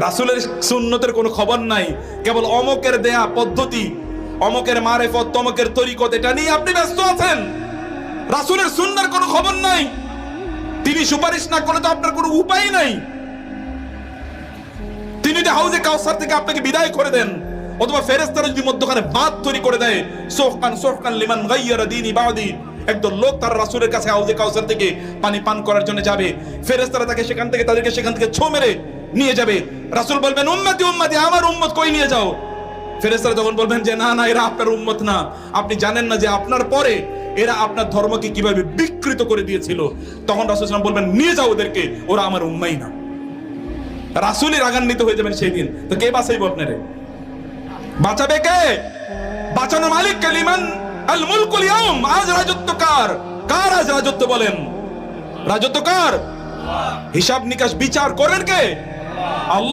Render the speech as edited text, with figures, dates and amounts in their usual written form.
রাসূলের সুন্নতের কোনো খবর নাই, কেবল অমকের দেয়া পদ্ধতি, অমকের মারেফত, তমকের তরিকত, এটা নিয়ে আপনি ব্যস্ত আছেন। রাসূলের সুন্নাহর কোনো খবর নাই। তিনি সুপারিশ না করলে তো আপনার কোনো উপায় নাই। তিনি যদি হাউজে কাউসার থেকে আপনাকে বিদায় করে দেন, অথবা ফেরেশতারা যদি মধ্যখানে বাঁধ তৈরি করে দেয়, সোহকান লিমান গায়্যারা দীনি বাদি, একদল লোক তার রাসূলের কাছে হাউজে কাউসার থেকে পানি পান করার জন্য যাবে, ফেরেশতারা তাদেরকে সেখান থেকে ছো মেরে নিয়ে যাবে। রাসূল বলবেন, উম্মতি উম্মতি, আমার উম্মত কই নিয়ে যাও? ফেরেশতারা তখন বলবেন যে না না, এরা আপনার উম্মত না, আপনি জানেন না যে আপনার পরে এরা আপনার ধর্মকে কিভাবে বিকৃত করে দিয়েছিল। তখন রাসূল সাল্লাল্লাহু আলাইহি ওয়াসাল্লাম বলবেন, নিয়ে যাও ওদেরকে, ওরা আমার উম্মাই না। রাসূলই রাগান্বিত হয়ে যাবেন সেই দিন। তো কে বাঁচাইবো আপনারে? বাঁচাবে কে? বাঁচানো মালিক কে? লিমান আল মুলকুল ইয়াউম, আজ রাজত্ব কার? কার আজ রাজত্ব বলেন? রাজত্ব কার? হিসাব নিকাশ বিচার করেন কে? আল্লাহ।